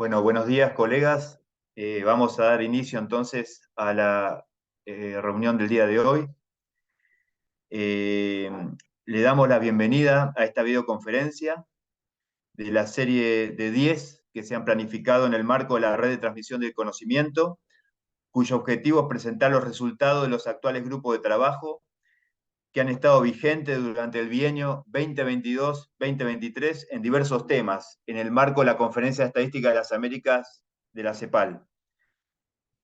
Bueno, buenos días, colegas. Vamos a dar inicio entonces a la reunión del día de hoy. Eh, Le damos la bienvenida a esta videoconferencia de la serie de 10 que se han planificado en el marco de la red de transmisión del conocimiento, cuyo objetivo es presentar los resultados de los actuales grupos de trabajo que han estado vigentes durante el bienio 2022-2023 en diversos temas, en el marco de la Conferencia de Estadística de las Américas de la CEPAL.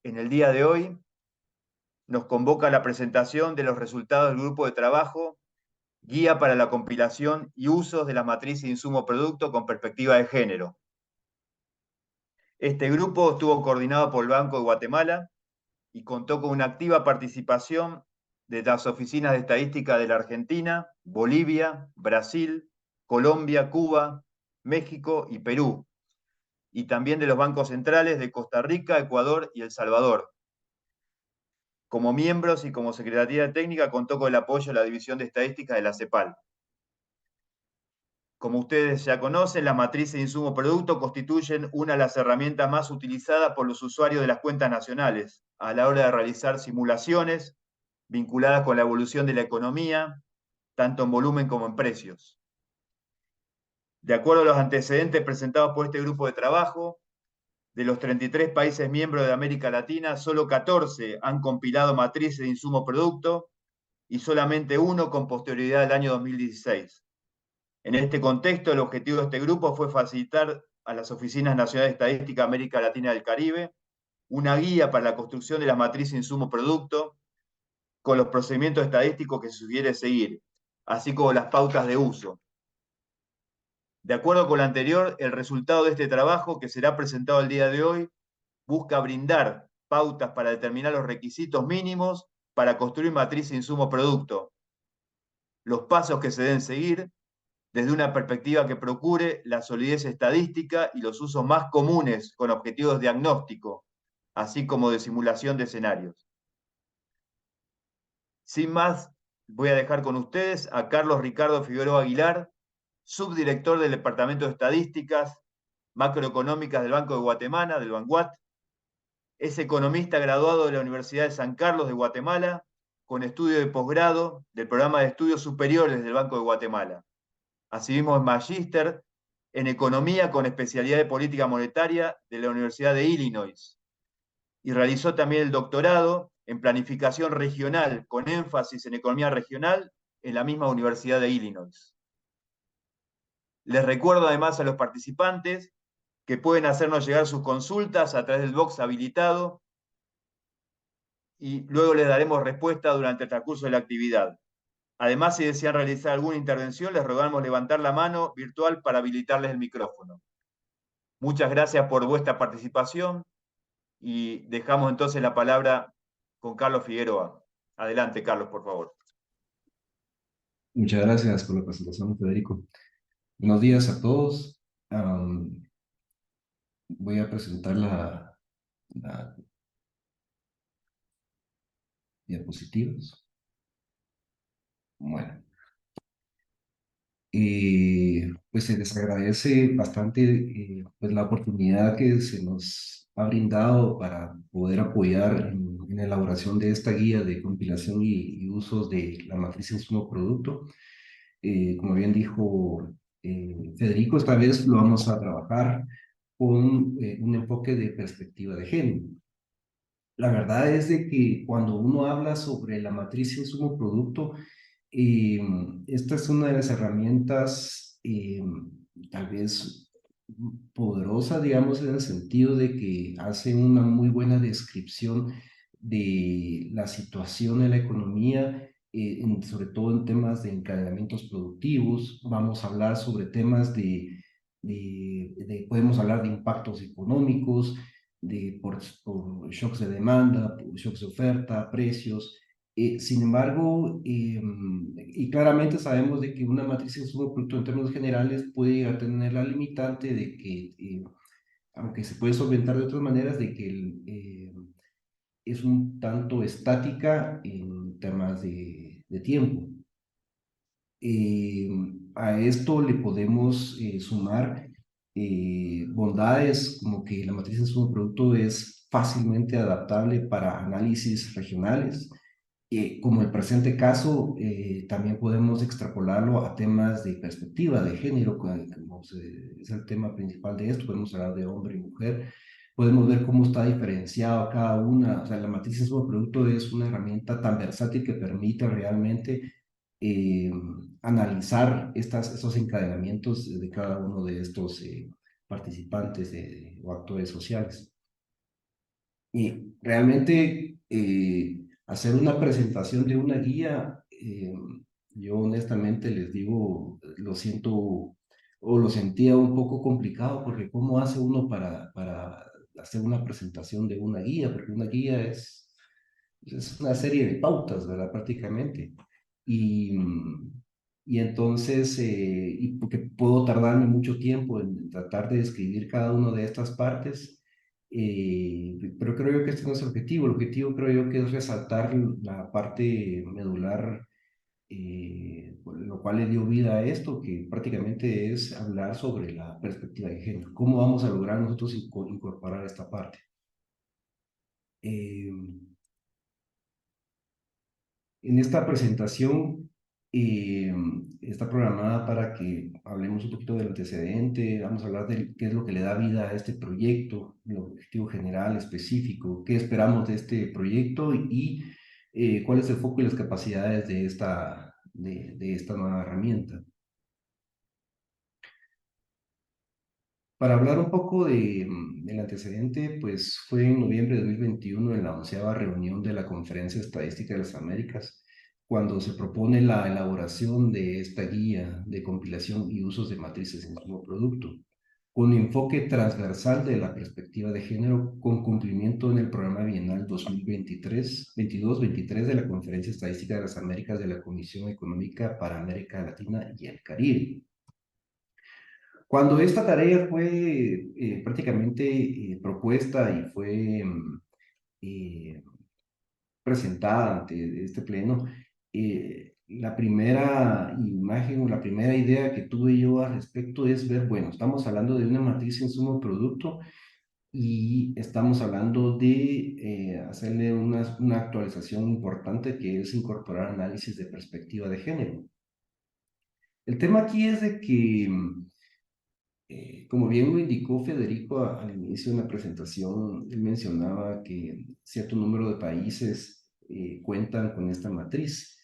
En el día de hoy nos convoca a la presentación de los resultados del grupo de trabajo, guía para la compilación y usos de la matriz de insumo-producto con perspectiva de género. Este grupo estuvo coordinado por el Banco de Guatemala y contó con una activa participación de las oficinas de estadística de la Argentina, Bolivia, Brasil, Colombia, Cuba, México y Perú, y también de los bancos centrales de Costa Rica, Ecuador y El Salvador. Como miembros y como Secretaría Técnica contó con el apoyo de la División de Estadística de la CEPAL. Como ustedes ya conocen, las matrices de insumo-producto constituyen una de las herramientas más utilizadas por los usuarios de las cuentas nacionales a la hora de realizar simulaciones vinculadas con la evolución de la economía, tanto en volumen como en precios. De acuerdo a los antecedentes presentados por este grupo de trabajo, de los 33 países miembros de América Latina, solo 14 han compilado matrices de insumo-producto y solamente uno con posterioridad al año 2016. En este contexto, el objetivo de este grupo fue facilitar a las Oficinas Nacionales de Estadística de América Latina y del Caribe una guía para la construcción de la matriz insumo-producto con los procedimientos estadísticos que se sugiere seguir, así como las pautas de uso. De acuerdo con lo anterior, el resultado de este trabajo, que será presentado el día de hoy, busca brindar pautas para determinar los requisitos mínimos para construir matriz insumo-producto, los pasos que se deben seguir, desde una perspectiva que procure la solidez estadística y los usos más comunes con objetivos diagnóstico, así como de simulación de escenarios. Sin más, voy a dejar con ustedes a Carlos Ricardo Figueroa Aguilar, subdirector del Departamento de Estadísticas Macroeconómicas del Banco de Guatemala, del BANGUAT. Es economista graduado de la Universidad de San Carlos de Guatemala, con estudio de posgrado del Programa de Estudios Superiores del Banco de Guatemala. Asimismo, es magíster en Economía con especialidad de Política Monetaria de la Universidad de Illinois. Y realizó también el doctorado en Planificación Regional con énfasis en Economía Regional en la misma Universidad de Illinois. Les recuerdo además a los participantes que pueden hacernos llegar sus consultas a través del box habilitado y luego les daremos respuesta durante el transcurso de la actividad. Además, si desean realizar alguna intervención, les rogamos levantar la mano virtual para habilitarles el micrófono. Muchas gracias por vuestra participación y dejamos entonces la palabra con Carlos Figueroa. Adelante, Carlos, por favor. Muchas gracias por la presentación, Federico. Buenos días a todos. Voy a presentar la diapositivas. Bueno, pues se les agradece bastante pues la oportunidad que se nos ha brindado para poder apoyar en la elaboración de esta guía de compilación y usos de la matriz insumo-producto. Como bien dijo Federico, esta vez lo vamos a trabajar con un enfoque de perspectiva de género. La verdad es de que cuando uno habla sobre la matriz insumo-producto, eh, esta es una de las herramientas tal vez poderosa, digamos, en el sentido de que hace una muy buena descripción de la situación de la economía, sobre todo en temas de encadenamientos productivos. Vamos a hablar sobre temas podemos hablar de impactos económicos, por shocks de demanda, por shocks de oferta, precios. Sin embargo, y claramente sabemos de que una matriz de insumo-producto en términos generales puede llegar a tener la limitante de que, aunque se puede solventar de otras maneras, de que es un tanto estática en temas de tiempo. A esto le podemos sumar bondades como que la matriz insumo-producto es fácilmente adaptable para análisis regionales. Como el presente caso, también podemos extrapolarlo a temas de perspectiva de género, es el tema principal de esto. Podemos hablar de hombre y mujer, podemos ver cómo está diferenciado cada una. O sea, la matriz insumo-producto es una herramienta tan versátil que permite realmente eh, analizar esos encadenamientos de cada uno de estos participantes o actores sociales. Y realmente hacer una presentación de una guía, yo honestamente les digo, lo siento o lo sentía un poco complicado, porque ¿cómo hace uno para hacer una presentación de una guía? Porque una guía es una serie de pautas, ¿verdad? Prácticamente. Y, y entonces, y porque puedo tardarme mucho tiempo en tratar de describir cada una de estas partes, pero creo yo que este no es el objetivo. El objetivo creo yo que es resaltar la parte medular, lo cual le dio vida a esto, que prácticamente es hablar sobre la perspectiva de género. ¿Cómo vamos a lograr nosotros incorporar esta parte? Eh, En esta presentación eh, está programada para que hablemos un poquito del antecedente, vamos a hablar de qué es lo que le da vida a este proyecto, el objetivo general específico, qué esperamos de este proyecto y cuál es el foco y las capacidades de esta nueva herramienta. Para hablar un poco del antecedente, pues fue en noviembre de 2021 en la 11ª reunión de la Conferencia Estadística de las Américas, cuando se propone la elaboración de esta guía de compilación y usos de matrices en como producto, con enfoque transversal de la perspectiva de género, con cumplimiento en el programa bienal 2022-23 de la Conferencia Estadística de las Américas de la Comisión Económica para América Latina y el Caribe. Cuando esta tarea fue prácticamente propuesta y fue eh, presentada ante este pleno, la primera imagen o la primera idea que tuve yo al respecto es ver, bueno, estamos hablando de una matriz insumo-producto y estamos hablando de hacerle una actualización importante, que es incorporar análisis de perspectiva de género. El tema aquí es de que como bien lo indicó Federico al inicio de la presentación, él mencionaba que cierto número de países cuentan con esta matriz.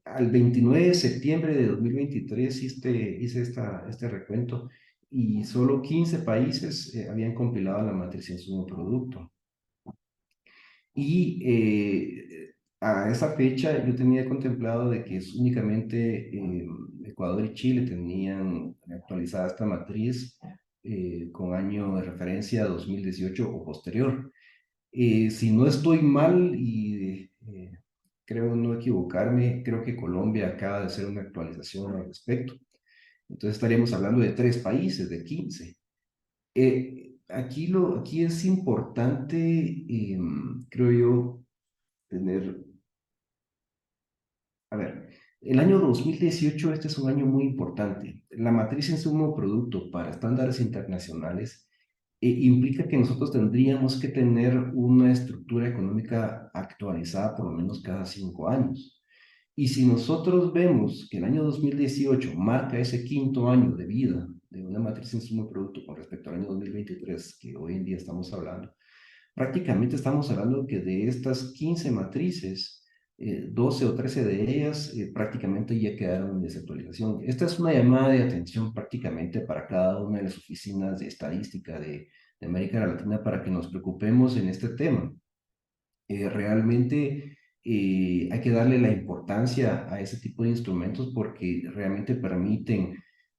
Al 29 de septiembre de 2023 hice este recuento y solo 15 países habían compilado la matriz en su producto. Y a esa fecha yo tenía contemplado de que es únicamente Ecuador y Chile tenían actualizada esta matriz con año de referencia 2018 o posterior. Si no estoy mal y creo no equivocarme, creo que Colombia acaba de hacer una actualización al respecto. Entonces estaríamos hablando de 3 países de 15. Aquí es importante, creo yo, tener, a ver, el año 2018, este es un año muy importante. La matriz insumo producto para estándares internacionales implica que nosotros tendríamos que tener una estructura económica actualizada por lo menos cada 5 años. Y si nosotros vemos que el año 2018 marca ese quinto año de vida de una matriz insumo-producto con respecto al año 2023, que hoy en día estamos hablando, prácticamente estamos hablando que de estas 15 matrices, 12 o 13 de ellas prácticamente ya quedaron en desactualización. Esta es una llamada de atención prácticamente para cada una de las oficinas de estadística de América Latina para que nos preocupemos en este tema. Realmente hay que darle la importancia a ese tipo de instrumentos porque realmente permiten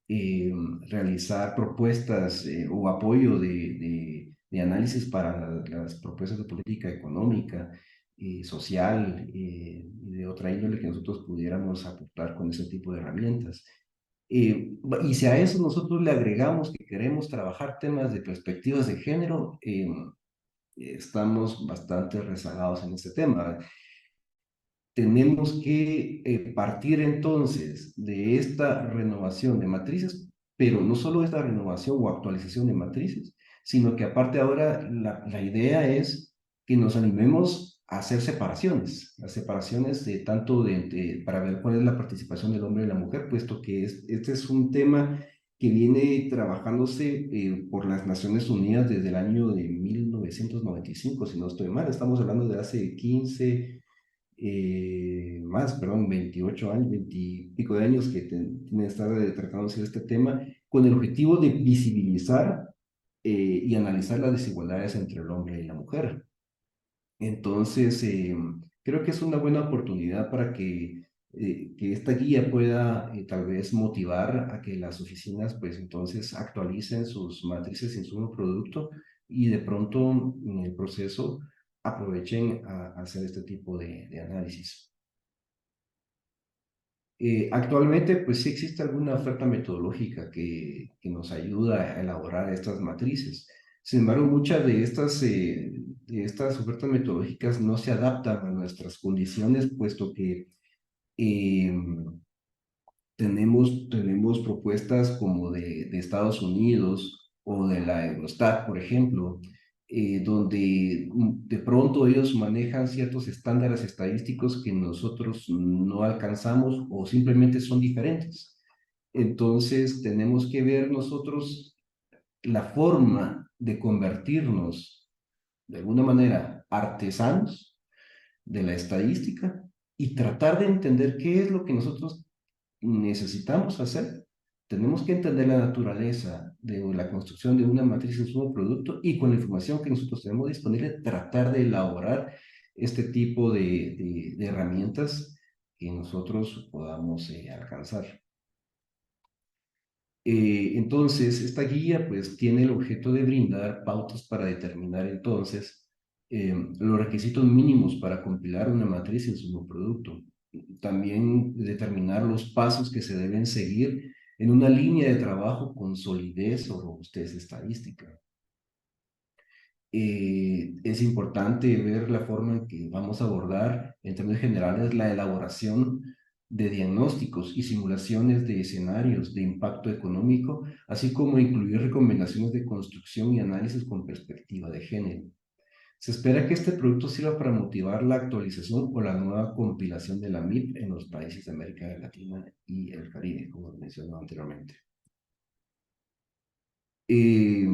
eh, realizar propuestas o apoyo de análisis para las propuestas de política económica, social y de otra índole que nosotros pudiéramos aportar con ese tipo de herramientas. Y si a eso nosotros le agregamos que queremos trabajar temas de perspectivas de género, estamos bastante rezagados en este tema. Tenemos que partir entonces de esta renovación de matrices pero no solo es la renovación o actualización de matrices, sino que aparte ahora la idea es que nos animemos a hacer separaciones, las separaciones de tanto para ver cuál es la participación del hombre y la mujer, puesto que este es un tema que viene trabajándose por las Naciones Unidas desde el año de 1995, si no estoy mal. Estamos hablando de hace 15 perdón, 28 años, 20 y pico de años que tiene que estar tratándose de este tema, con el objetivo de visibilizar y analizar las desigualdades entre el hombre y la mujer. Entonces, creo que es una buena oportunidad para que esta guía pueda tal vez motivar a que las oficinas, pues entonces actualicen sus matrices de insumo producto y de pronto en el proceso aprovechen a hacer este tipo de análisis. Actualmente, pues sí existe alguna oferta metodológica que nos ayuda a elaborar estas matrices. Sin embargo, muchas de estas ofertas metodológicas no se adaptan a nuestras condiciones, puesto que eh, tenemos propuestas como de Estados Unidos o de la Eurostat, por ejemplo, donde de pronto ellos manejan ciertos estándares estadísticos que nosotros no alcanzamos o simplemente son diferentes. Entonces, tenemos que ver nosotros la forma de convertirnos de alguna manera artesanos de la estadística y tratar de entender qué es lo que nosotros necesitamos hacer. Tenemos que entender la naturaleza de la construcción de una matriz en su producto y con la información que nosotros tenemos disponible, tratar de elaborar este tipo de herramientas que nosotros podamos alcanzar. Entonces, esta guía pues tiene el objeto de brindar pautas para determinar entonces los requisitos mínimos para compilar una matriz en su producto. También determinar los pasos que se deben seguir en una línea de trabajo con solidez o robustez estadística. Es importante ver la forma en que vamos a abordar, en términos generales, la elaboración de diagnósticos y simulaciones de escenarios de impacto económico, así como incluir recomendaciones de construcción y análisis con perspectiva de género. Se espera que este producto sirva para motivar la actualización o la nueva compilación de la MIP en los países de América Latina y el Caribe, como mencioné anteriormente. Eh,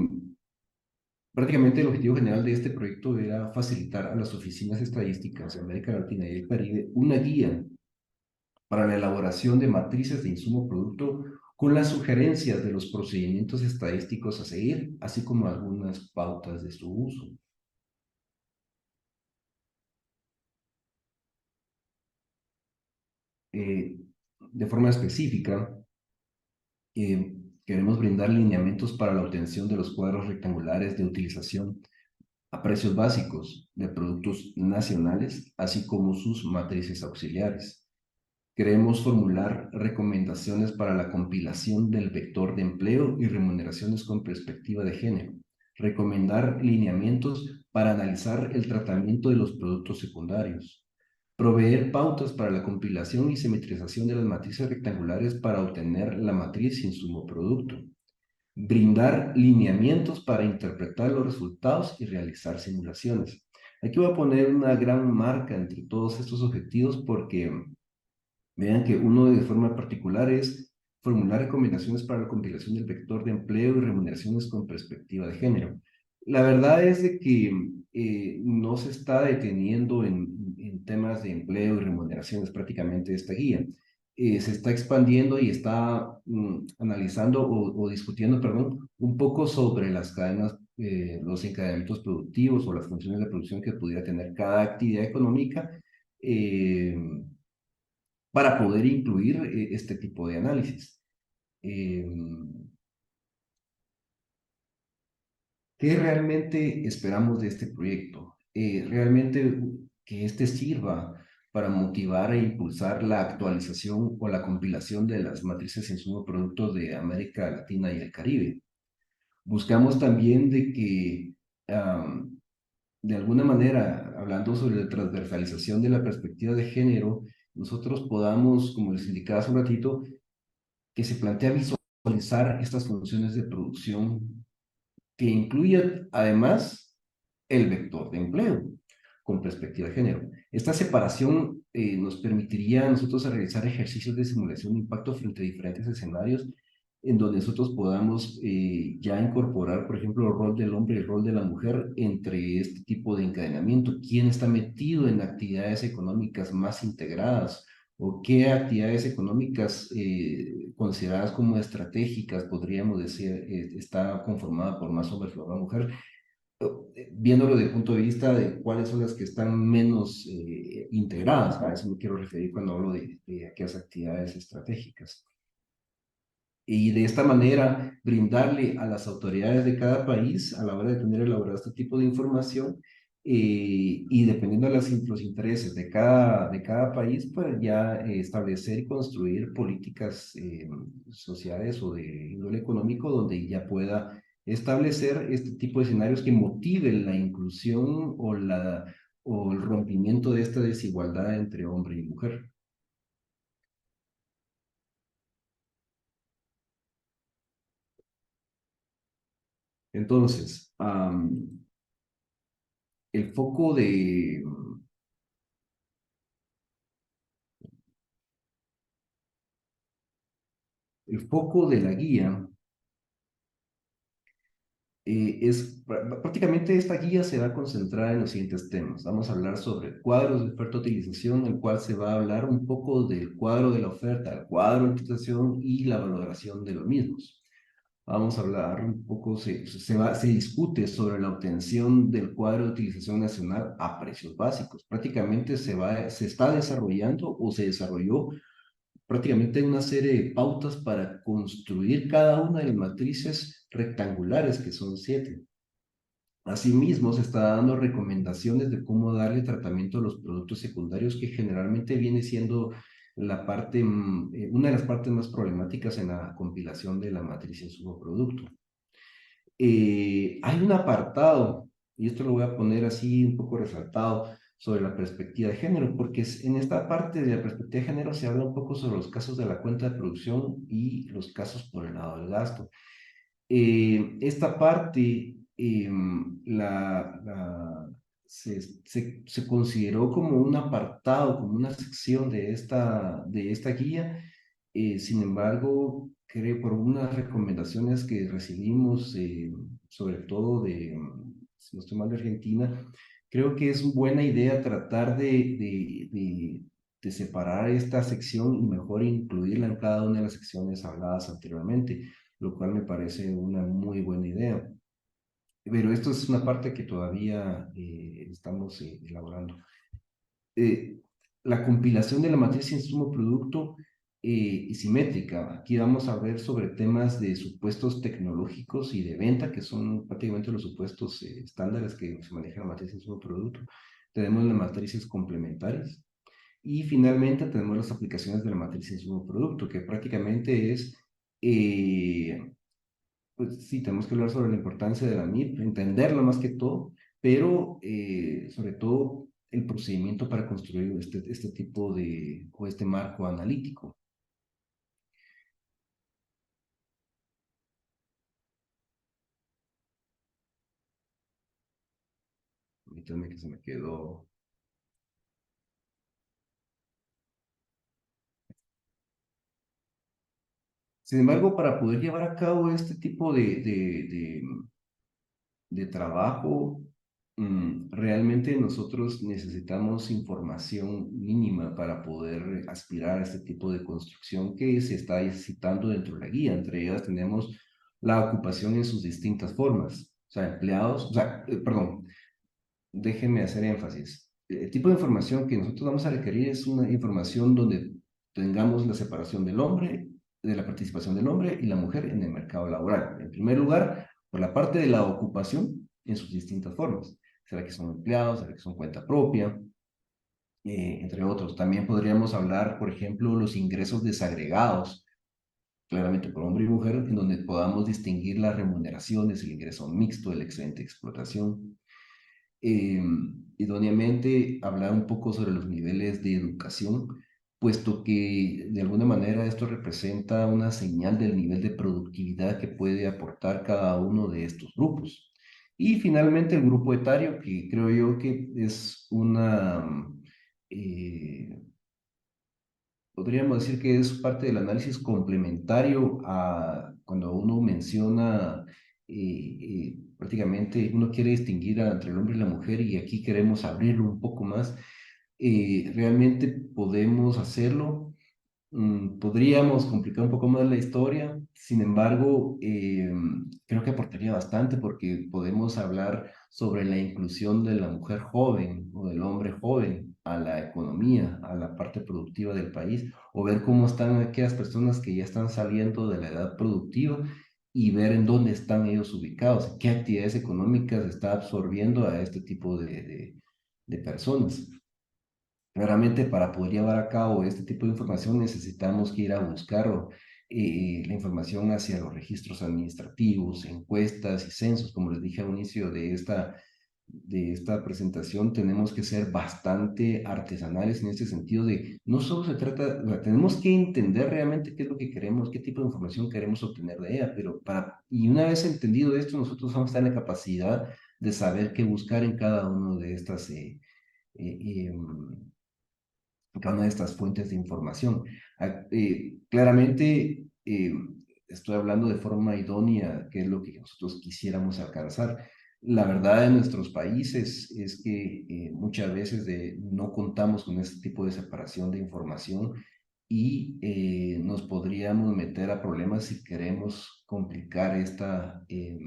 Prácticamente el objetivo general de este proyecto era facilitar a las oficinas estadísticas de América Latina y el Caribe una guía para la elaboración de matrices de insumo producto con las sugerencias de los procedimientos estadísticos a seguir, así como algunas pautas de su uso. De forma específica, queremos brindar lineamientos para la obtención de los cuadros rectangulares de utilización a precios básicos de productos nacionales, así como sus matrices auxiliares. Queremos formular recomendaciones para la compilación del vector de empleo y remuneraciones con perspectiva de género. Recomendar lineamientos para analizar el tratamiento de los productos secundarios. Proveer pautas para la compilación y simetrización de las matrices rectangulares para obtener la matriz insumo producto. Brindar lineamientos para interpretar los resultados y realizar simulaciones. Aquí voy a poner una gran marca entre todos estos objetivos porque vean que uno de forma particular es formular recomendaciones para la compilación del vector de empleo y remuneraciones con perspectiva de género. La verdad es de que no se está deteniendo en temas de empleo y remuneraciones prácticamente esta guía. Se está expandiendo y está analizando o discutiendo, perdón, un poco sobre las cadenas, los encadenamientos productivos o las funciones de producción que pudiera tener cada actividad económica. Eh, para poder incluir este tipo de análisis. Eh, ¿Qué realmente esperamos de este proyecto? Realmente que este sirva para motivar e impulsar la actualización o la compilación de las matrices insumo productos de América Latina y el Caribe. Buscamos también de que, de alguna manera, hablando sobre la transversalización de la perspectiva de género, nosotros podamos, como les indicaba hace un ratito, que se plantea visualizar actualizar estas funciones de producción que incluye además el vector de empleo con perspectiva de género. Esta separación nos permitiría a nosotros realizar ejercicios de simulación de impacto frente a diferentes escenarios en donde nosotros podamos ya incorporar, por ejemplo, el rol del hombre y el rol de la mujer entre este tipo de encadenamiento. ¿Quién está metido en actividades económicas más integradas? ¿O qué actividades económicas consideradas como estratégicas, podríamos decir, está conformada por más hombres que por una mujer? Viéndolo desde el punto de vista de cuáles son las que están menos integradas. A eso me quiero referir cuando hablo de aquellas actividades estratégicas. Y de esta manera brindarle a las autoridades de cada país a la hora de tener elaborado este tipo de información y dependiendo de los intereses de cada país, pues ya establecer y construir políticas sociales o de índole económico donde ya pueda establecer este tipo de escenarios que motiven la inclusión o el rompimiento de esta desigualdad entre hombre y mujer. Entonces, el foco el foco de la guía prácticamente esta guía se va a concentrar en los siguientes temas. Vamos a hablar sobre cuadros de oferta-utilización, en el cual se va a hablar un poco del cuadro de la oferta, el cuadro de utilización y la valoración de los mismos. Vamos a hablar un poco, se discute sobre la obtención del cuadro de utilización nacional a precios básicos. Prácticamente se está desarrollando o se desarrolló prácticamente una serie de pautas para construir cada una de las matrices rectangulares, que son 7. Asimismo, se está dando recomendaciones de cómo darle tratamiento a los productos secundarios, que generalmente viene siendo una de las partes más problemáticas en la compilación de la matriz insumo-producto. Hay un apartado, y esto lo voy a poner así un poco resaltado, sobre la perspectiva de género, porque en esta parte de la perspectiva de género se habla un poco sobre los casos de la cuenta de producción y los casos por el lado del gasto. Esta parte se consideró como un apartado, como una sección de esta guía. Sin embargo, creo por unas recomendaciones que recibimos, sobre todo si no estoy mal, de Argentina, creo que es buena idea tratar de separar esta sección y mejor incluirla en cada una de las secciones habladas anteriormente, lo cual me parece una muy buena idea. Pero esto es una parte que todavía estamos elaborando. Eh, la compilación de la matriz insumo-producto y simétrica. Aquí vamos a ver sobre temas de supuestos tecnológicos y de venta, que son prácticamente los supuestos estándares que se maneja la matriz insumo-producto. Tenemos las matrices complementarias. Y finalmente tenemos las aplicaciones de la matriz insumo-producto, que prácticamente es pues sí, tenemos que hablar sobre la importancia de la MIP, entenderla más que todo, pero sobre todo el procedimiento para construir este tipo o este marco analítico. Permítanme que se me quedó. Sin embargo, para poder llevar a cabo este tipo de trabajo, realmente nosotros necesitamos información mínima para poder aspirar a este tipo de construcción que se está citando dentro de la guía. Entre ellas tenemos la ocupación en sus distintas formas, o sea, empleados, o sea, perdón, déjenme hacer énfasis. El tipo de información que nosotros vamos a requerir es una información donde tengamos la separación del hombre, de la participación del hombre y la mujer en el mercado laboral. En primer lugar, por la parte de la ocupación en sus distintas formas. ¿Será que son empleados? ¿Será que son cuenta propia? Entre otros. También podríamos hablar, por ejemplo, los ingresos desagregados, claramente por hombre y mujer, en donde podamos distinguir las remuneraciones, el ingreso mixto, el excedente de explotación. Idóneamente hablar un poco sobre los niveles de educación, puesto que de alguna manera esto representa una señal del nivel de productividad que puede aportar cada uno de estos grupos. Y finalmente el grupo etario, que creo yo que es eh, podríamos decir que es parte del análisis complementario a cuando uno menciona, prácticamente uno quiere distinguir entre el hombre y la mujer y aquí queremos abrirlo un poco más. Realmente podemos hacerlo. Podríamos complicar un poco más la historia, sin embargo, creo que aportaría bastante porque podemos hablar sobre la inclusión de la mujer joven o del hombre joven a la economía, a la parte productiva del país, o ver cómo están aquellas personas que ya están saliendo de la edad productiva y ver en dónde están ellos ubicados, qué actividades económicas está absorbiendo a este tipo de personas. Claramente, para poder llevar a cabo este tipo de información necesitamos que ir a buscar la información hacia los registros administrativos, encuestas y censos. Como les dije al inicio de esta presentación, tenemos que ser bastante artesanales en este sentido de no solo se trata, o sea, tenemos que entender realmente qué es lo que queremos, qué tipo de información queremos obtener de ella, y una vez entendido esto, nosotros vamos a estar en la capacidad de saber qué buscar en cada uno de estas eh, em, cada una de estas fuentes de información. Claramente, estoy hablando de forma idónea, que es lo que nosotros quisiéramos alcanzar. La verdad de nuestros países es que muchas veces no contamos con este tipo de separación de información y nos podríamos meter a problemas si queremos complicar eh,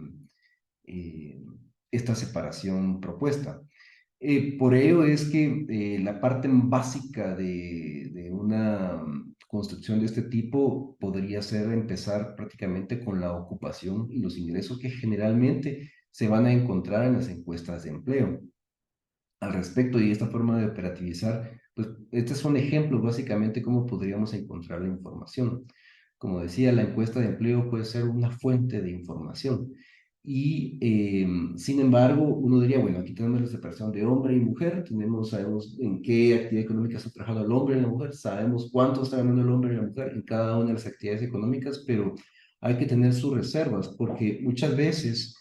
esta separación propuesta. Por ello es que la parte básica de una construcción de este tipo podría ser empezar prácticamente con la ocupación y los ingresos que generalmente se van a encontrar en las encuestas de empleo. Al respecto, y esta forma de operativizar, pues estos son ejemplos básicamente cómo podríamos encontrar la información. Como decía, la encuesta de empleo puede ser una fuente de información. Y sin embargo, uno diría, bueno, aquí tenemos la separación de hombre y mujer, sabemos en qué actividad económica está trabajando el hombre y la mujer, sabemos cuánto está ganando el hombre y la mujer en cada una de las actividades económicas, pero hay que tener sus reservas, porque muchas veces,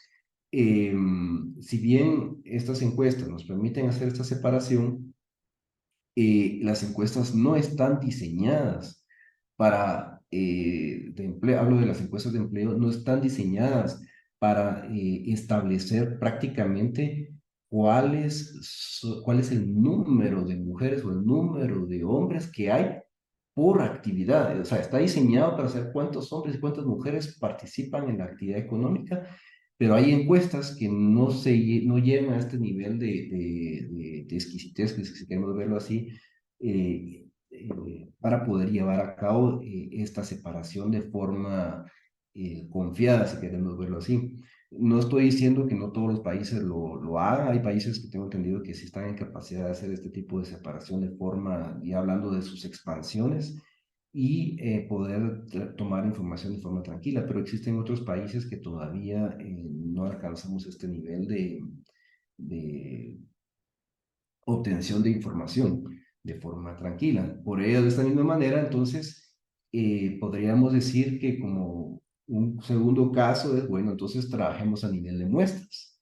si bien estas encuestas nos permiten hacer esta separación, las encuestas no están diseñadas de empleo, hablo de las encuestas de empleo, no están diseñadas para establecer prácticamente cuál es el número de mujeres o el número de hombres que hay por actividad. O sea, está diseñado para saber cuántos hombres y cuántas mujeres participan en la actividad económica, pero hay encuestas que no llegan a este nivel de exquisitez, si queremos verlo así, para poder llevar a cabo esta separación de forma confiada, si queremos verlo así. No estoy diciendo que no todos los países lo hagan, hay países que tengo entendido que sí están en capacidad de hacer este tipo de separación de forma, y hablando de sus expansiones, y poder tomar información de forma tranquila, pero existen otros países que todavía no alcanzamos este nivel de obtención de información de forma tranquila. Por ello, de esta misma manera, entonces, podríamos decir que como un segundo caso es, bueno, entonces trabajemos a nivel de muestras.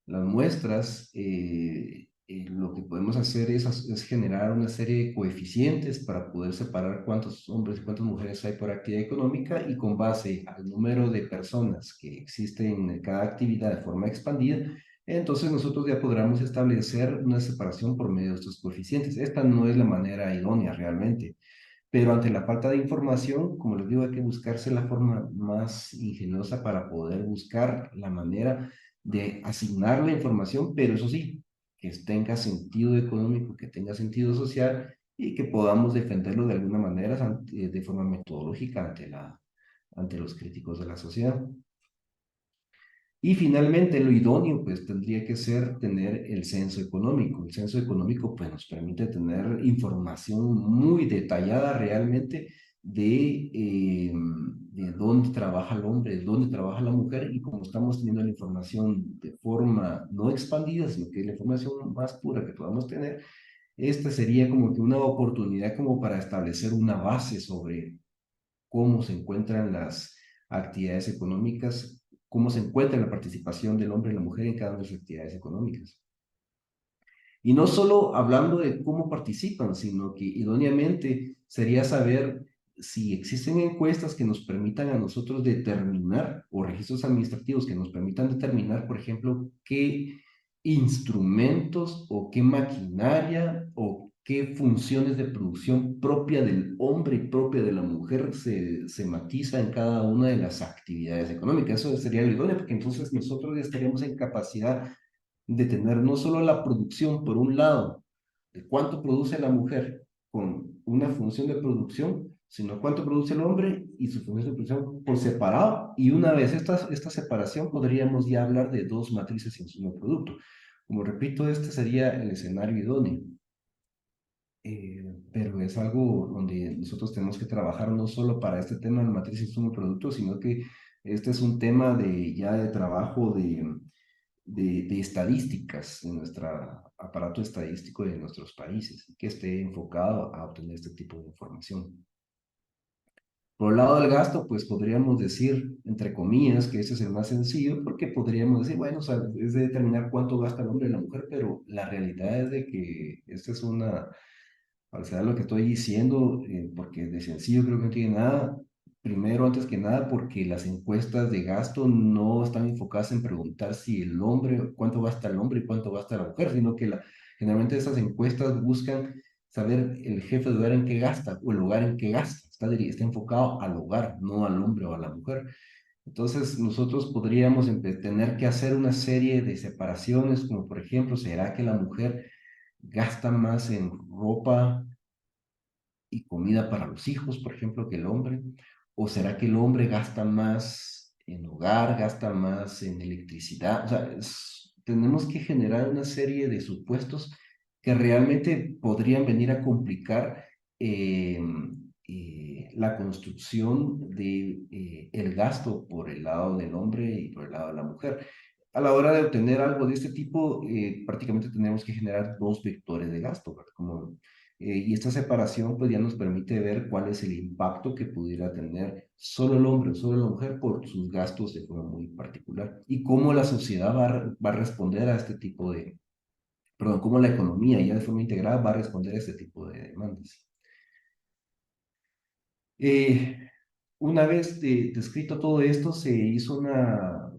Las muestras, lo que podemos hacer es generar una serie de coeficientes para poder separar cuántos hombres y cuántas mujeres hay por actividad económica y con base al número de personas que existen en cada actividad de forma expandida, entonces nosotros ya podremos establecer una separación por medio de estos coeficientes. Esta no es la manera idónea realmente, pero ante la falta de información, como les digo, hay que buscarse la forma más ingeniosa para poder buscar la manera de asignar la información, pero eso sí, que tenga sentido económico, que tenga sentido social y que podamos defenderlo de alguna manera de forma metodológica ante los críticos de la sociedad. Y finalmente, lo idóneo, pues tendría que ser tener el censo económico. El censo económico, pues nos permite tener información muy detallada realmente de dónde trabaja el hombre, de dónde trabaja la mujer, y como estamos teniendo la información de forma no expandida, sino que es la información más pura que podamos tener, esta sería como que una oportunidad como para establecer una base sobre cómo se encuentran las actividades económicas, cómo se encuentra la participación del hombre y la mujer en cada una de las actividades económicas. Y no solo hablando de cómo participan, sino que idóneamente sería saber si existen encuestas que nos permitan a nosotros determinar, o registros administrativos que nos permitan determinar, por ejemplo, qué instrumentos o qué maquinaria o qué funciones de producción propia del hombre y propia de la mujer se matiza en cada una de las actividades económicas. Eso sería lo idóneo, porque entonces nosotros ya estaríamos en capacidad de tener no solo la producción, por un lado, de cuánto produce la mujer con una función de producción, sino cuánto produce el hombre y su función de producción por separado. Y una vez esta separación, podríamos ya hablar de dos matrices insumo-producto. Como repito, este sería el escenario idóneo. Pero es algo donde nosotros tenemos que trabajar no solo para este tema de matriz insumo-producto, sino que este es un tema de, ya de trabajo de estadísticas en nuestro aparato estadístico de nuestros países, que esté enfocado a obtener este tipo de información. Por el lado del gasto, pues podríamos decir, entre comillas, que ese es el más sencillo, porque podríamos decir, bueno, o sea, es de determinar cuánto gasta el hombre y la mujer, pero la realidad es de que esta es una falsedad lo que estoy diciendo, porque de sencillo creo que no tiene nada. Primero, antes que nada, porque las encuestas de gasto no están enfocadas en preguntar si el hombre, cuánto gasta el hombre y cuánto gasta la mujer, sino que generalmente esas encuestas buscan saber el jefe de hogar en qué gasta o el hogar en qué gasta. Está enfocado al hogar, no al hombre o a la mujer. Entonces, nosotros podríamos tener que hacer una serie de separaciones, como por ejemplo, ¿será que la mujer gasta más en ropa y comida para los hijos, por ejemplo, que el hombre? ¿O será que el hombre gasta más en hogar, gasta más en electricidad? O sea, tenemos que generar una serie de supuestos que realmente podrían venir a complicar eh, la construcción de el gasto por el lado del hombre y por el lado de la mujer. A la hora de obtener algo de este tipo, prácticamente tenemos que generar dos vectores de gasto, ¿verdad? Y esta separación pues ya nos permite ver cuál es el impacto que pudiera tener solo el hombre o solo la mujer por sus gastos de forma muy particular y cómo la sociedad va a responder a este tipo de, perdón, cómo la economía ya de forma integrada va a responder a este tipo de demandas. Eh, una vez descrito todo esto, se hizo una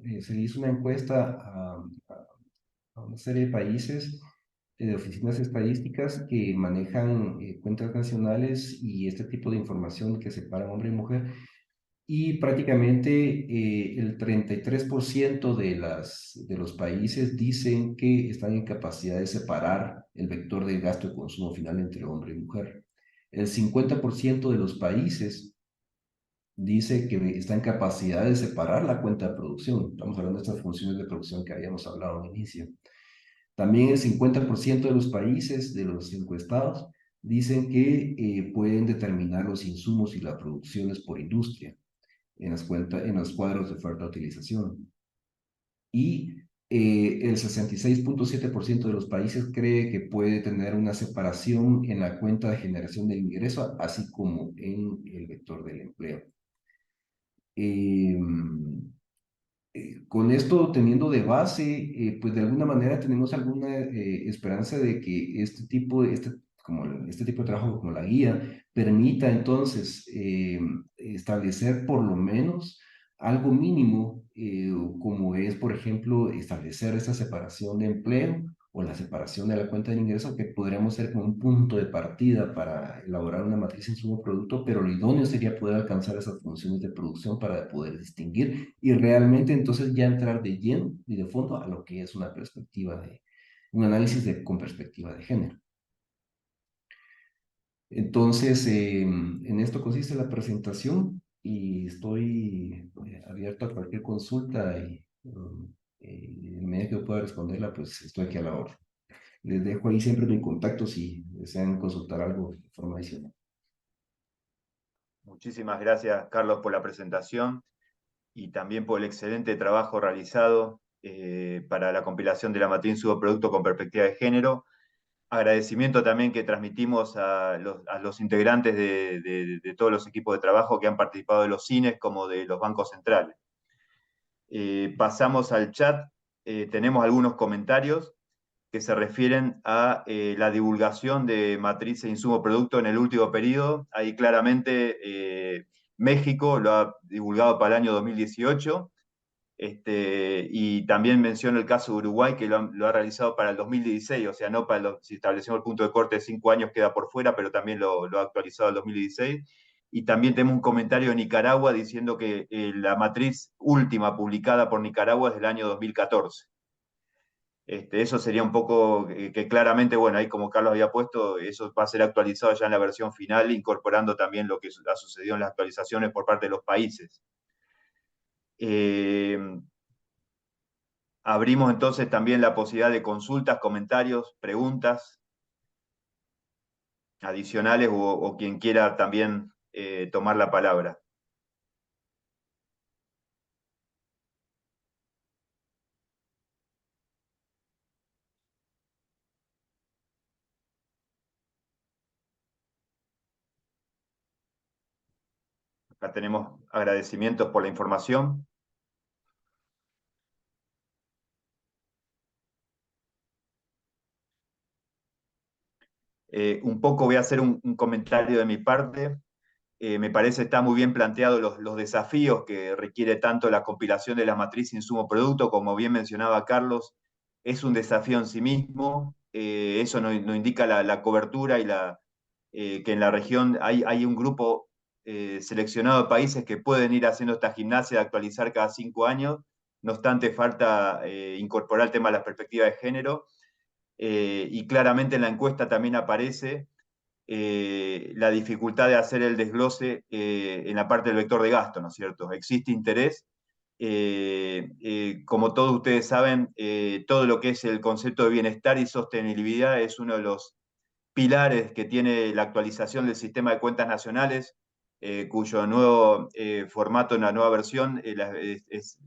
encuesta a una serie de países, de oficinas estadísticas que manejan cuentas nacionales y este tipo de información que separa hombre y mujer. Y prácticamente el 33% de los países dicen que están en capacidad de separar el vector de gasto y consumo final entre hombre y mujer. El 50% de los países dice que está en capacidad de separar la cuenta de producción. Estamos hablando de estas funciones de producción que habíamos hablado al inicio. También el 50% de los países, de los encuestados, dicen que pueden determinar los insumos y las producciones por industria en los cuadros de oferta-utilización. Y el 66.7% de los países cree que puede tener una separación en la cuenta de generación del ingreso, así como en el vector del empleo. Eh, con esto teniendo de base, pues de alguna manera tenemos alguna esperanza de que este tipo de trabajo como la guía permita entonces establecer por lo menos algo mínimo, como es, por ejemplo, establecer esa separación de empleo o la separación de la cuenta de ingreso, que podríamos ser como un punto de partida para elaborar una matriz insumo-producto, pero lo idóneo sería poder alcanzar esas funciones de producción para poder distinguir y realmente entonces ya entrar de lleno y de fondo a lo que es una perspectiva un análisis con perspectiva de género. Entonces, en esto consiste la presentación y estoy abierto a cualquier consulta y en medida que pueda responderla, pues estoy aquí a la hora. Les dejo ahí siempre mi contacto si desean consultar algo de forma adicional. Muchísimas gracias, Carlos, por la presentación y también por el excelente trabajo realizado para la compilación de la matriz subproducto con perspectiva de género. agradecimiento también que transmitimos a los integrantes de todos los equipos de trabajo que han participado de los cines como de los bancos centrales. Pasamos al chat, tenemos algunos comentarios que se refieren a la divulgación de matriz e insumo producto en el último periodo. Ahí claramente México lo ha divulgado para el año 2018. Y también menciono el caso de Uruguay, que lo ha realizado para el 2016, o sea, no para si establecemos el punto de corte de 5 años queda por fuera, pero también lo ha actualizado el 2016. Y también tenemos un comentario de Nicaragua diciendo que la matriz última publicada por Nicaragua es del año 2014. Eso sería un poco que claramente, bueno, ahí como Carlos había puesto, eso va a ser actualizado ya en la versión final, incorporando también lo que ha sucedido en las actualizaciones por parte de los países. Abrimos entonces también la posibilidad de consultas, comentarios, preguntas adicionales o quien quiera también tomar la palabra. Acá tenemos agradecimientos por la información. Un poco voy a hacer un comentario de mi parte. Me parece está muy bien planteado los desafíos que requiere tanto la compilación de la matriz insumo-producto, como bien mencionaba Carlos, es un desafío en sí mismo. Eso no indica la cobertura y que en la región hay un grupo seleccionado de países que pueden ir haciendo esta gimnasia de actualizar cada 5 años. No obstante, falta incorporar el tema de la perspectiva de género. Y claramente en la encuesta también aparece la dificultad de hacer el desglose en la parte del vector de gasto, ¿no es cierto? Existe interés. Como todos ustedes saben, todo lo que es el concepto de bienestar y sostenibilidad es uno de los pilares que tiene la actualización del sistema de cuentas nacionales, cuyo nuevo formato, una nueva versión, es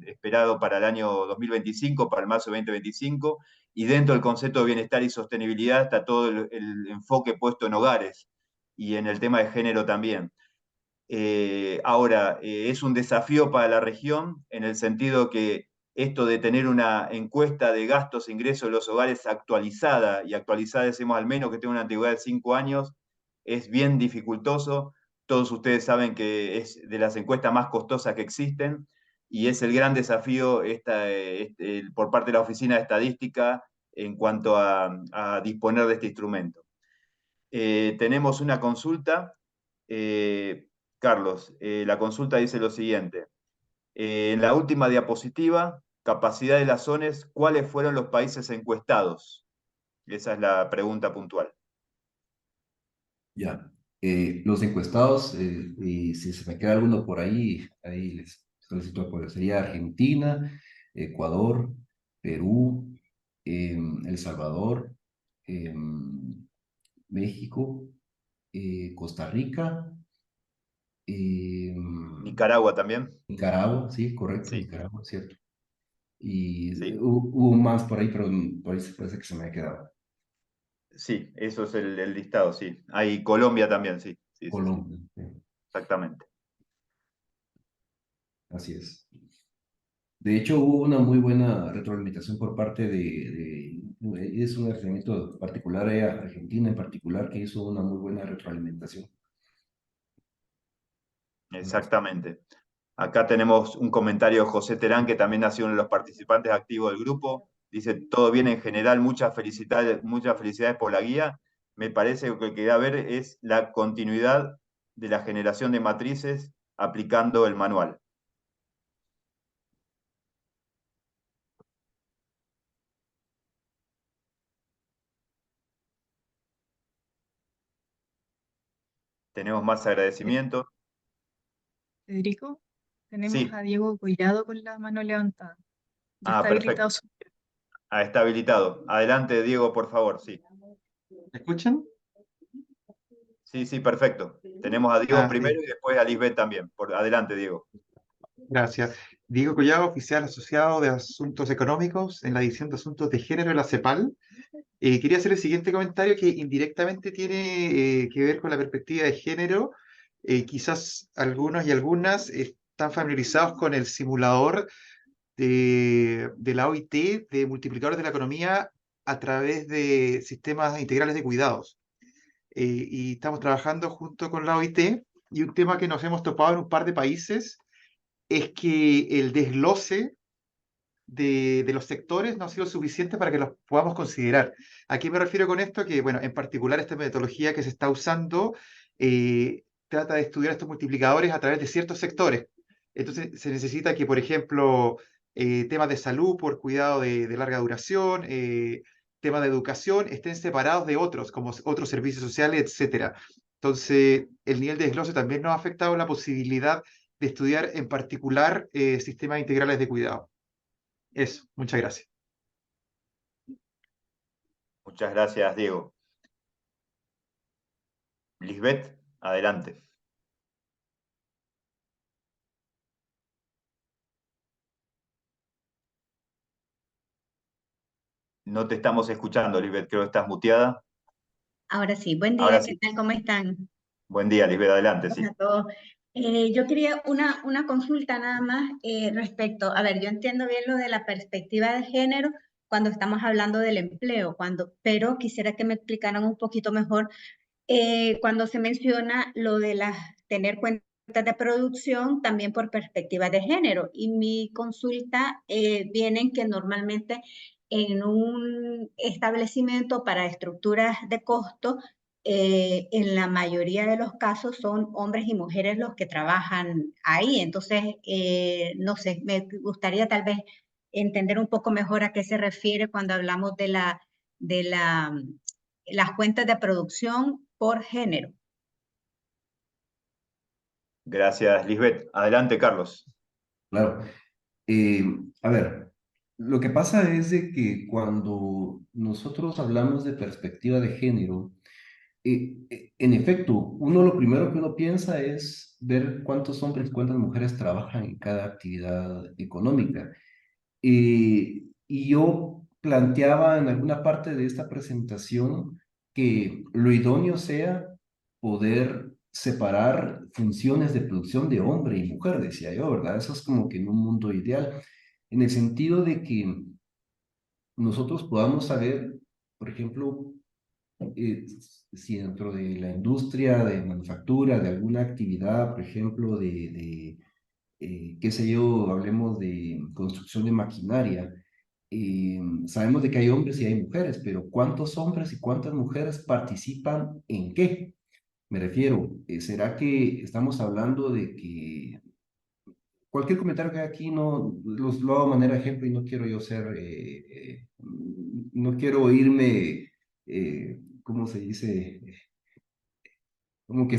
esperado para el año 2025, para el marzo de 2025, y dentro del concepto de bienestar y sostenibilidad está todo el enfoque puesto en hogares y en el tema de género también. Ahora, es un desafío para la región en el sentido que esto de tener una encuesta de gastos e ingresos de los hogares actualizada, y actualizada decimos al menos que tenga una antigüedad de 5 años, es bien dificultoso. Todos ustedes saben que es de las encuestas más costosas que existen y es el gran desafío por parte de la Oficina de Estadística en cuanto a disponer de este instrumento. Tenemos una consulta. Carlos, la consulta dice lo siguiente. En la última diapositiva, capacidad de las zonas, ¿cuáles fueron los países encuestados? Esa es la pregunta puntual. Ya. Los encuestados, y si se me queda alguno por ahí les solicito apoyo. Sería Argentina, Ecuador, Perú, El Salvador, México, Costa Rica, em, Nicaragua también. Nicaragua, sí, correcto, Sí, Nicaragua, cierto. Y sí, hubo más por ahí, pero por ahí parece que se me ha quedado. sí, eso es el listado, sí. Hay Colombia también, sí, sí, sí, sí, Colombia, exactamente. así es. De hecho, hubo una muy buena retroalimentación por parte es un experimento particular, Argentina en particular, que hizo una muy buena retroalimentación. Exactamente. Acá tenemos un comentario de José Terán, que también ha sido uno de los participantes activos del grupo. Dice, todo bien en general, muchas felicidades por la guía. Me parece que lo que queda ver es la continuidad de la generación de matrices aplicando el manual. Tenemos más agradecimientos. Federico, tenemos Sí, a Diego Collado con la mano levantada. Ya está habilitado perfecto. su... Está habilitado. Adelante, Diego, por favor. Sí, ¿Me escuchan? sí, sí, perfecto. Tenemos a Diego Sí, primero y después a Lisbeth también. Adelante, Diego. gracias. Diego Collado, oficial asociado de Asuntos Económicos en la División de Asuntos de Género de la CEPAL. Quería hacer el siguiente comentario que indirectamente tiene que ver con la perspectiva de género. Quizás algunos y algunas están familiarizados con el simulador de la OIT de multiplicadores de la economía a través de sistemas integrales de cuidados. Y estamos trabajando junto con la OIT, y un tema que nos hemos topado en un par de países es que el desglose de los sectores no ha sido suficiente para que los podamos considerar. ¿A qué me refiero con esto? Que, bueno, en particular esta metodología que se está usando trata de estudiar estos multiplicadores a través de ciertos sectores. Entonces, se necesita que, por ejemplo, temas de salud por cuidado de larga duración, temas de educación, estén separados de otros, como otros servicios sociales, etcétera. Entonces, el nivel de desglose también nos ha afectado la posibilidad de estudiar en particular sistemas integrales de cuidado. Eso, muchas gracias. Muchas gracias, Diego. Lisbeth, adelante. No te estamos escuchando, Lisbeth, creo que estás muteada. Ahora sí, buen Ahora día, ¿qué sí. tal? ¿Cómo están? Buen día, Lisbeth, adelante, sí. Hola a todos. Yo quería una consulta nada más respecto, a ver, yo entiendo bien lo de la perspectiva de género cuando estamos hablando del empleo, pero quisiera que me explicaran un poquito mejor cuando se menciona lo de tener cuentas de producción también por perspectiva de género. Y mi consulta viene en que normalmente en un establecimiento para estructuras de costo, en la mayoría de los casos son hombres y mujeres los que trabajan ahí. Entonces, no sé, me gustaría tal vez entender un poco mejor a qué se refiere cuando hablamos de las cuentas de producción por género. Gracias, Lisbeth. Adelante, Carlos. Claro. Eh, a ver, lo que pasa es de que cuando nosotros hablamos de perspectiva de género, en efecto, uno lo primero que uno piensa es ver cuántos hombres y cuántas mujeres trabajan en cada actividad económica. Y yo planteaba en alguna parte de esta presentación que lo idóneo sea poder separar funciones de producción de hombre y mujer, decía yo, ¿verdad? Eso es como que en un mundo ideal, en el sentido de que nosotros podamos saber, por ejemplo, si dentro de la industria de manufactura, de alguna actividad, por ejemplo, qué sé yo, hablemos de construcción de maquinaria, sabemos de que hay hombres y hay mujeres, pero ¿cuántos hombres y cuántas mujeres participan en qué? Me refiero, ¿será que estamos hablando de que cualquier comentario que hay aquí lo hago de manera de ejemplo y no quiero yo no quiero irme, ¿cómo se dice? Como que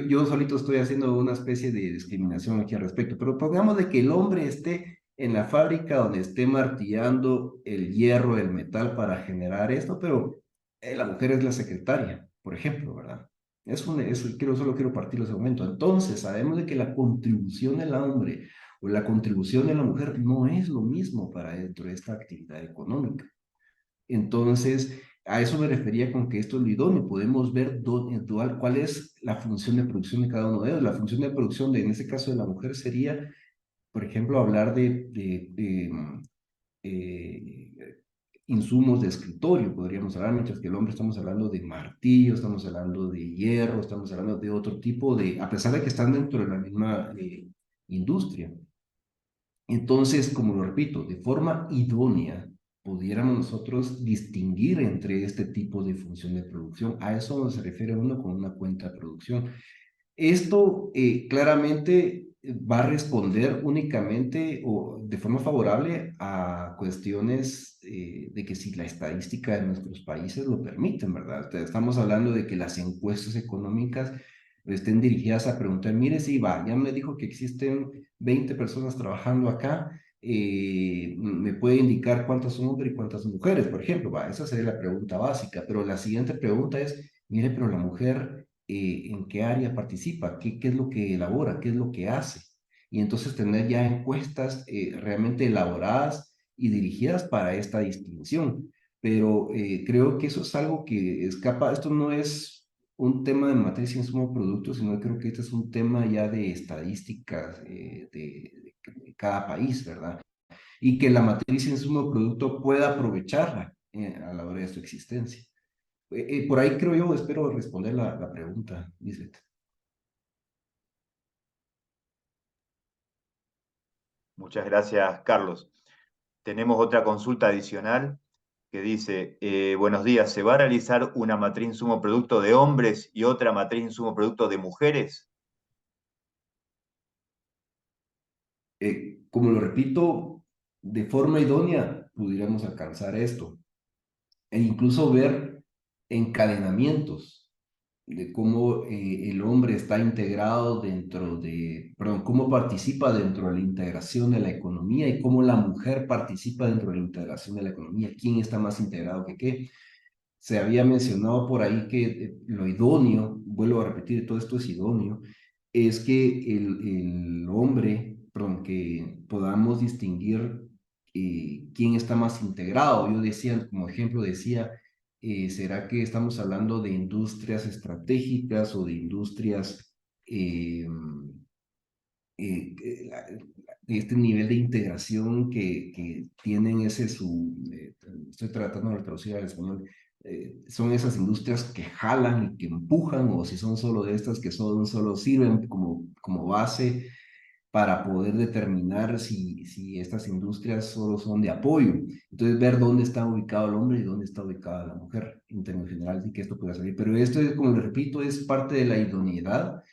yo solito estoy haciendo una especie de discriminación aquí al respecto, pero pongamos de que el hombre esté en la fábrica donde esté martillando el hierro, el metal para generar esto, pero la mujer es la secretaria, por ejemplo, ¿verdad? Solo quiero partir de ese momento. Entonces, sabemos de que la contribución del hombre o la contribución de la mujer no es lo mismo para dentro de esta actividad económica. Entonces, a eso me refería con que esto es lo idóneo. Podemos ver cuál es la función de producción de cada uno de ellos. La función de producción, en este caso de la mujer, sería, por ejemplo, hablar eh, insumos de escritorio, podríamos hablar, mientras que el hombre estamos hablando de martillo, estamos hablando de hierro, estamos hablando de otro tipo a pesar de que están dentro de la misma industria. Entonces, como lo repito, de forma idónea, pudiéramos nosotros distinguir entre este tipo de función de producción. A eso se refiere uno con una cuenta de producción. Esto claramente va a responder únicamente o de forma favorable a cuestiones de que si la estadística de nuestros países lo permiten, ¿verdad? Estamos hablando de que las encuestas económicas estén dirigidas a preguntar, mire, si va, ya me dijo que existen 20 personas trabajando acá, me puede indicar cuántas son hombres y cuántas mujeres, por ejemplo, va, esa sería la pregunta básica, pero la siguiente pregunta es, mire, pero la mujer en qué área participa, qué es lo que elabora, qué es lo que hace. Y entonces tener ya encuestas realmente elaboradas y dirigidas para esta distinción. pero creo que eso es algo que escapa. Esto no es un tema de matriz insumo producto, sino creo que este es un tema ya de estadísticas de cada país, ¿verdad? Y que la matriz insumo producto pueda aprovecharla a la hora de su existencia. Por ahí creo yo, espero responder la pregunta, Lisbeth. Muchas gracias, Carlos. Tenemos otra consulta adicional que dice, buenos días, ¿se va a realizar una matriz insumo producto de hombres y otra matriz insumo producto de mujeres? Como lo repito, de forma idónea pudiéramos alcanzar esto e incluso ver encadenamientos de cómo el hombre está integrado perdón, cómo participa dentro de la integración de la economía y cómo la mujer participa dentro de la integración de la economía, quién está más integrado que qué. Se había mencionado por ahí que lo idóneo, vuelvo a repetir, todo esto es idóneo, es que el hombre, perdón, que podamos distinguir quién está más integrado. Yo decía, como ejemplo, decía, ¿será que estamos hablando de industrias estratégicas o de industrias eh, de este nivel de integración que tienen estoy tratando de traducir al español, son esas industrias que jalan y que empujan, o si son solo de estas que solo sirven como base para poder determinar si estas industrias solo son de apoyo. Entonces, ver dónde está ubicado el hombre y dónde está ubicada la mujer, en términos generales, y que esto pueda salir. Pero esto, como le repito, es parte de la idoneidad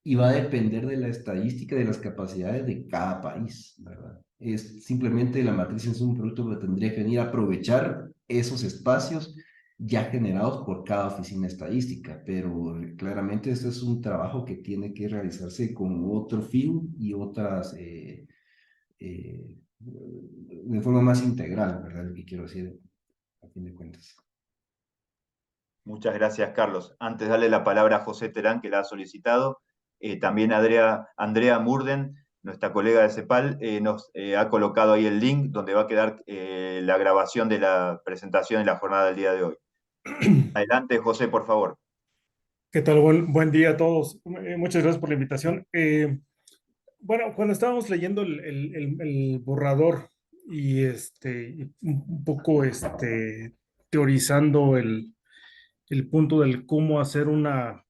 y va a depender de la estadística, de las capacidades de cada país, ¿verdad? Es simplemente la matriz es un producto que tendría que venir a aprovechar esos espacios ya generados por cada oficina estadística, pero claramente este es un trabajo que tiene que realizarse con otro fin y de forma más integral, ¿verdad? Lo que quiero decir, a fin de cuentas. Muchas gracias, Carlos. Antes de darle la palabra a José Terán, que la ha solicitado, también Andrea Murden, nuestra colega de CEPAL, nos ha colocado ahí el link donde va a quedar la grabación de la presentación en la jornada del día de hoy. Adelante, José, por favor. ¿Qué tal? Buen día a todos. Muchas gracias por la invitación. Bueno, cuando estábamos leyendo el borrador y un poco teorizando el punto del cómo hacer una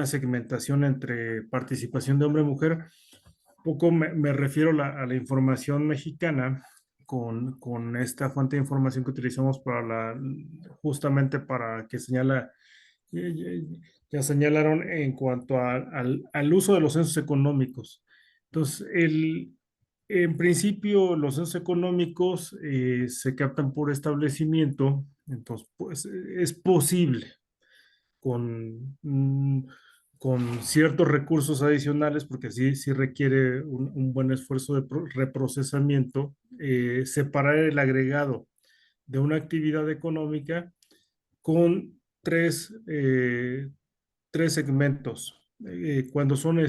segmentación entre participación de hombre y mujer, poco me refiero a la información mexicana con esta fuente de información que utilizamos justamente para que ya señalaron en cuanto al uso de los censos económicos. Entonces, en principio, los censos económicos se captan por establecimiento, entonces, pues es posible con, con ciertos recursos adicionales, porque sí requiere un buen esfuerzo de reprocesamiento, separar el agregado de una actividad económica con tres segmentos. Cuando son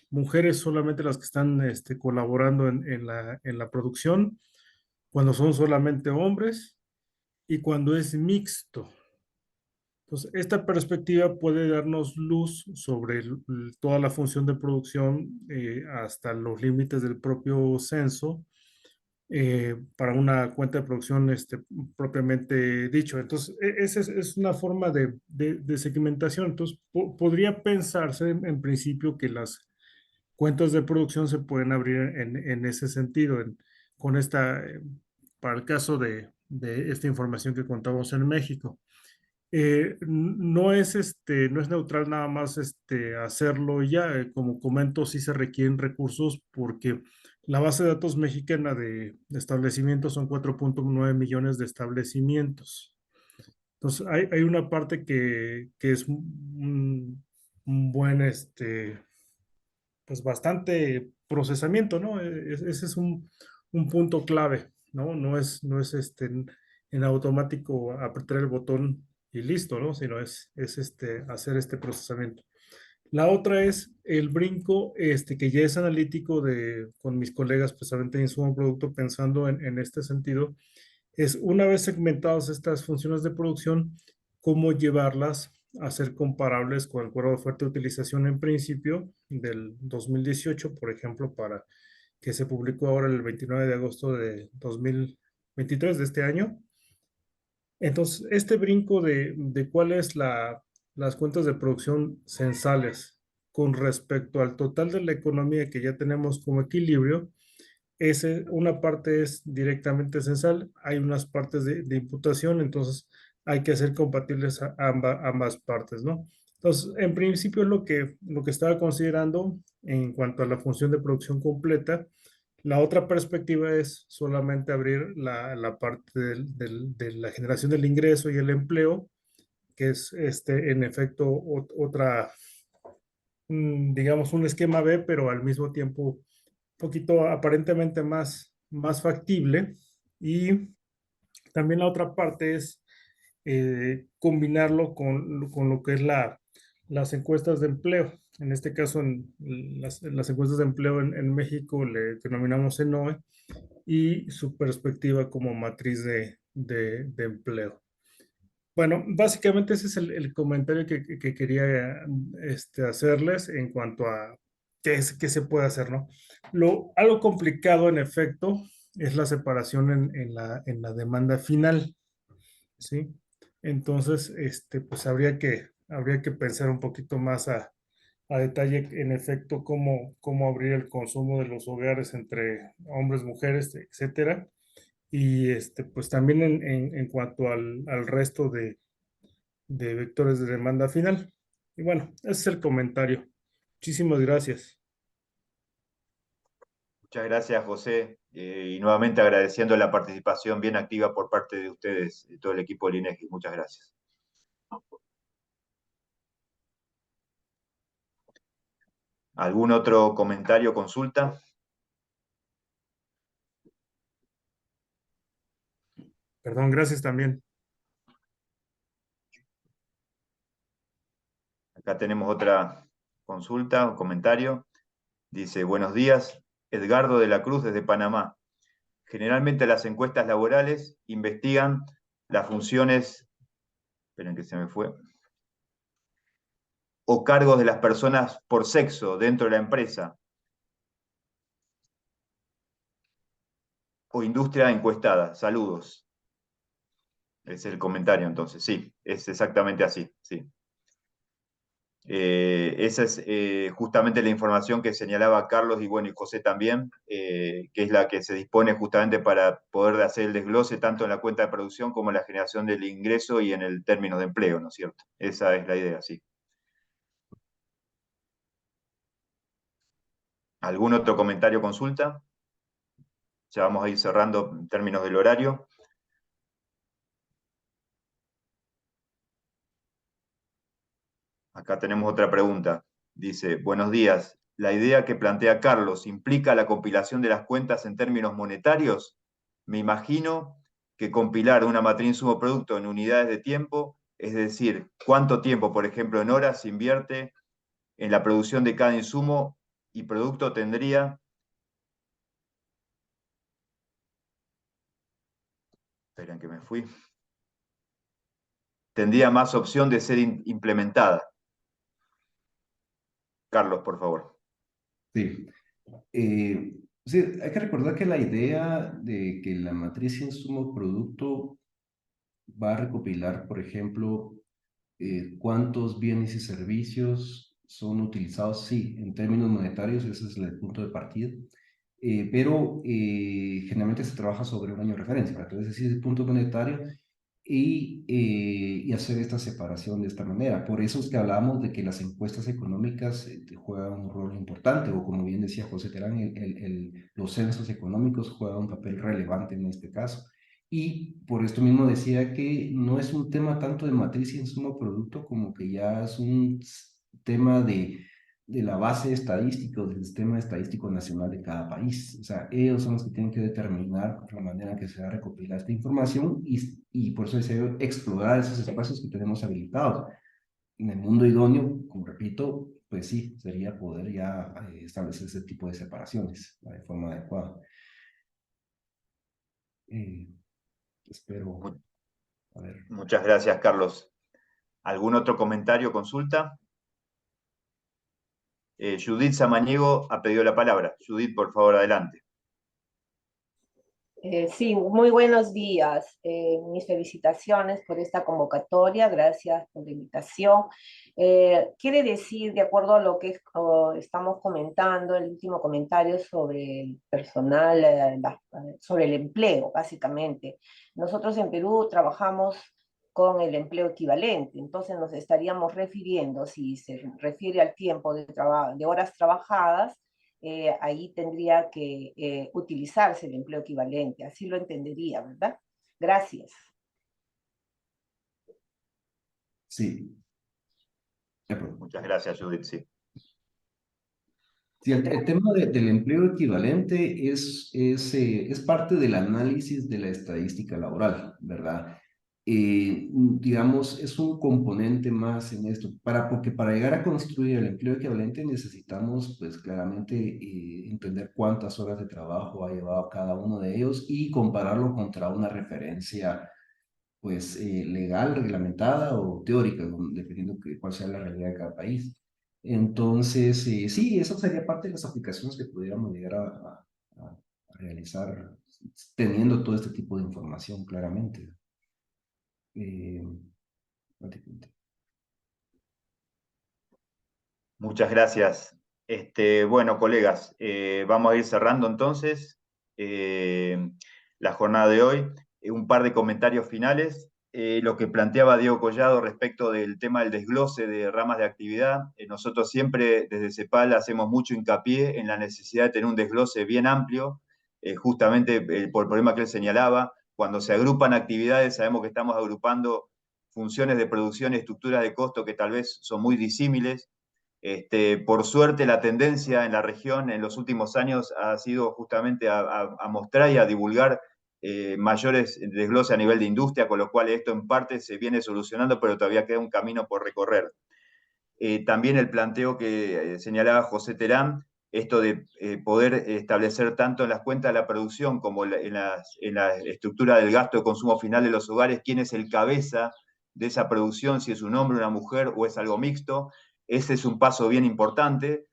mujeres solamente las que están colaborando en la producción, cuando son solamente hombres y cuando es mixto. Entonces, esta perspectiva puede darnos luz sobre toda la función de producción hasta los límites del propio censo para una cuenta de producción propiamente dicho. Entonces, esa es una forma de segmentación. Entonces, podría pensarse en principio que las cuentas de producción se pueden abrir en ese sentido, con para el caso de esta información que contamos en México. No es neutral nada más hacerlo y ya. Como comento, sí se requieren recursos porque la base de datos mexicana de establecimientos son 4.9 millones de establecimientos. Entonces, hay una parte que es un buen, pues bastante procesamiento, ¿no? Ese es un punto clave, ¿no? No es en automático apretar el botón y listo, ¿no? Sino es hacer este procesamiento. La otra es el brinco, que ya es analítico con mis colegas, precisamente en insumo producto, pensando en este sentido, es una vez segmentadas estas funciones de producción, cómo llevarlas a ser comparables con el acuerdo de oferta de utilización en principio del 2018, por ejemplo, para que se publicó ahora el 29 de agosto de 2023 de este año. Entonces, este brinco de cuáles las cuentas de producción censales con respecto al total de la economía que ya tenemos como equilibrio, una parte es directamente censal, hay unas partes de imputación, entonces hay que hacer compatibles ambas partes, ¿no? Entonces, en principio lo que estaba considerando en cuanto a la función de producción completa, la otra perspectiva es solamente abrir la parte de la generación del ingreso y el empleo, que es en efecto otra, digamos, un esquema B, pero al mismo tiempo un poquito aparentemente más factible. Y también la otra parte es combinarlo con lo que es las encuestas de empleo. En este caso, en las encuestas de empleo en México le denominamos ENOE, y su perspectiva como matriz de empleo. Bueno, básicamente ese es el comentario que quería hacerles en cuanto a qué se puede hacer, ¿no? Algo complicado, en efecto, es la separación en la demanda final, ¿sí? Entonces, pues habría que pensar un poquito más a detalle, en efecto, cómo abrir el consumo de los hogares entre hombres, mujeres, etcétera. Y pues también en cuanto al resto de vectores de demanda final. Y bueno, ese es el comentario. Muchísimas gracias. Muchas gracias, José. Y nuevamente agradeciendo la participación bien activa por parte de ustedes, de todo el equipo del INEGI. Muchas gracias. ¿Algún otro comentario o consulta? Perdón, gracias también. Acá tenemos otra consulta o comentario. Dice, buenos días, Edgardo de la Cruz desde Panamá. Generalmente las encuestas laborales investigan las funciones, esperen que se me fue, o cargos de las personas por sexo dentro de la empresa o industria encuestada. Saludos. Es el comentario entonces, sí, es exactamente así, sí. Esa es justamente la información que señalaba Carlos y bueno, y José también, que es la que se dispone justamente para poder hacer el desglose tanto en la cuenta de producción como en la generación del ingreso y en el término de empleo, ¿no es cierto? Esa es la idea, sí. ¿Algún otro comentario o consulta? Ya vamos a ir cerrando en términos del horario. Acá tenemos otra pregunta. Dice, buenos días. ¿La idea que plantea Carlos implica la compilación de las cuentas en términos monetarios? Me imagino que compilar una matriz insumo producto en unidades de tiempo, es decir, cuánto tiempo, por ejemplo, en horas se invierte en la producción de cada insumo y producto tendría... Esperen que me fui. Tendría más opción de ser implementada. Carlos, por favor. Sí. Sí, hay que recordar que la idea de que la matriz insumo-producto va a recopilar, por ejemplo, cuántos bienes y servicios son utilizados, sí, en términos monetarios, ese es el punto de partida, pero generalmente se trabaja sobre un año de referencia, para entonces decir el punto monetario y hacer esta separación de esta manera. Por eso es que hablamos de que las encuestas económicas juegan un rol importante, o como bien decía José Terán, los censos económicos juegan un papel relevante en este caso. Y por esto mismo decía que no es un tema tanto de matriz y insumo producto como que ya es un tema de la base estadística o del sistema estadístico nacional de cada país. O sea, ellos son los que tienen que determinar la manera en que se va a recopilar esta información y por eso deseo explorar esos espacios que tenemos habilitados. En el mundo idóneo, como repito, pues sí, sería poder ya establecer ese tipo de separaciones de forma adecuada. Espero, Mu- a ver. Muchas gracias, Carlos. ¿Algún otro comentario, consulta? Judith Samaniego ha pedido la palabra. Judith, por favor, adelante. Sí, muy buenos días. Mis felicitaciones por esta convocatoria. Gracias por la invitación. Quiere decir, de acuerdo a lo que estamos comentando, el último comentario sobre el personal, sobre el empleo, básicamente. Nosotros en Perú trabajamos con el empleo equivalente, entonces nos estaríamos refiriendo, si se refiere al tiempo de horas trabajadas, ahí tendría que utilizarse el empleo equivalente, así lo entendería, ¿verdad? Gracias. Sí. Muchas gracias, Judith, sí. Sí, el tema del empleo equivalente es parte del análisis de la estadística laboral, ¿verdad? Digamos, es un componente más en esto, porque para llegar a construir el empleo equivalente necesitamos, pues claramente, entender cuántas horas de trabajo ha llevado cada uno de ellos y compararlo contra una referencia, pues, legal, reglamentada o teórica, dependiendo de cuál sea la realidad de cada país. Entonces, sí, eso sería parte de las aplicaciones que pudiéramos llegar a realizar teniendo todo este tipo de información claramente. Prácticamente. Muchas gracias. Bueno, colegas, vamos a ir cerrando entonces la jornada de hoy. Un par de comentarios finales. Lo que planteaba Diego Collado respecto del tema del desglose de ramas de actividad. Nosotros siempre desde CEPAL hacemos mucho hincapié en la necesidad de tener un desglose bien amplio, justamente por el problema que él señalaba. Cuando se agrupan actividades, sabemos que estamos agrupando funciones de producción y estructuras de costo que tal vez son muy disímiles. Por suerte, la tendencia en la región en los últimos años ha sido justamente a mostrar y a divulgar mayores desgloses a nivel de industria, con lo cual esto en parte se viene solucionando, pero todavía queda un camino por recorrer. También el planteo que señalaba José Terán, esto de poder establecer tanto en las cuentas de la producción como en la estructura del gasto de consumo final de los hogares, quién es el cabeza de esa producción, si es un hombre, una mujer o es algo mixto. Ese es un paso bien importante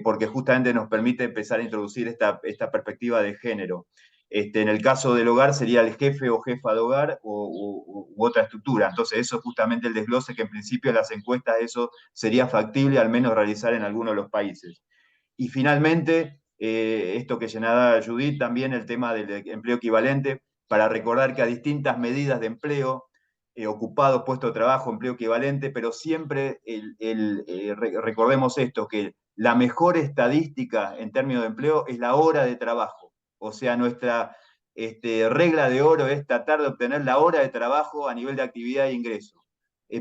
porque justamente nos permite empezar a introducir esta perspectiva de género. En el caso del hogar sería el jefe o jefa de hogar u otra estructura. Entonces eso es justamente el desglose que en principio en las encuestas eso sería factible al menos realizar en algunos de los países. Y finalmente, esto que llenaba Judith, también el tema del empleo equivalente, para recordar que a distintas medidas de empleo, ocupado, puesto de trabajo, empleo equivalente, pero siempre recordemos esto, que la mejor estadística en términos de empleo es la hora de trabajo. O sea, nuestra regla de oro es tratar de obtener la hora de trabajo a nivel de actividad e ingreso,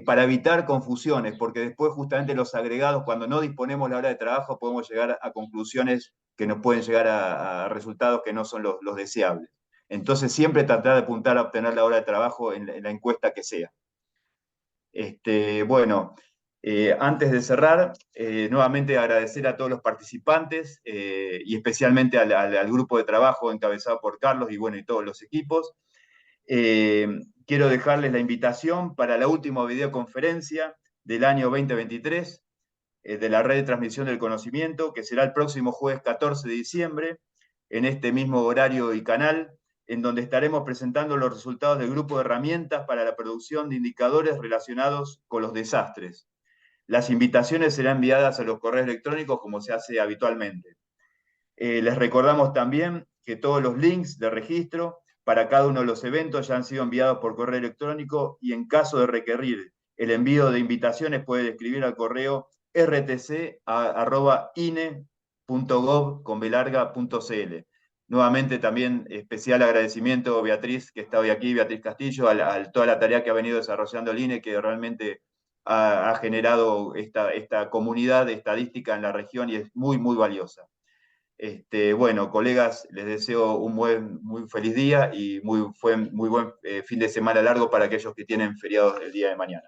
para evitar confusiones, porque después justamente los agregados, cuando no disponemos la hora de trabajo, podemos llegar a conclusiones que nos pueden llegar a resultados que no son los deseables. Entonces siempre tratar de apuntar a obtener la hora de trabajo en la encuesta que sea. Bueno, antes de cerrar, nuevamente agradecer a todos los participantes y especialmente al grupo de trabajo encabezado por Carlos y todos los equipos. Quiero dejarles la invitación para la última videoconferencia del año 2023 de la Red de Transmisión del Conocimiento, que será el próximo jueves 14 de diciembre, en este mismo horario y canal, en donde estaremos presentando los resultados del grupo de herramientas para la producción de indicadores relacionados con los desastres. Las invitaciones serán enviadas a los correos electrónicos como se hace habitualmente. Les recordamos también que todos los links de registro para cada uno de los eventos ya han sido enviados por correo electrónico y en caso de requerir el envío de invitaciones puede escribir al correo rtc@ine.gov.cl. Nuevamente también especial agradecimiento a Beatriz, que está hoy aquí, Beatriz Castillo, a toda la tarea que ha venido desarrollando el INE, que realmente ha generado esta comunidad estadística en la región y es muy, muy valiosa. Bueno, colegas, les deseo un muy feliz día y muy buen fin de semana largo para aquellos que tienen feriados el día de mañana.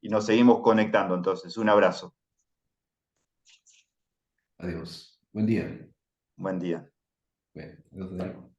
Y nos seguimos conectando entonces. Un abrazo. Adiós. Buen día. Buen día. Bueno, adiós, Federico.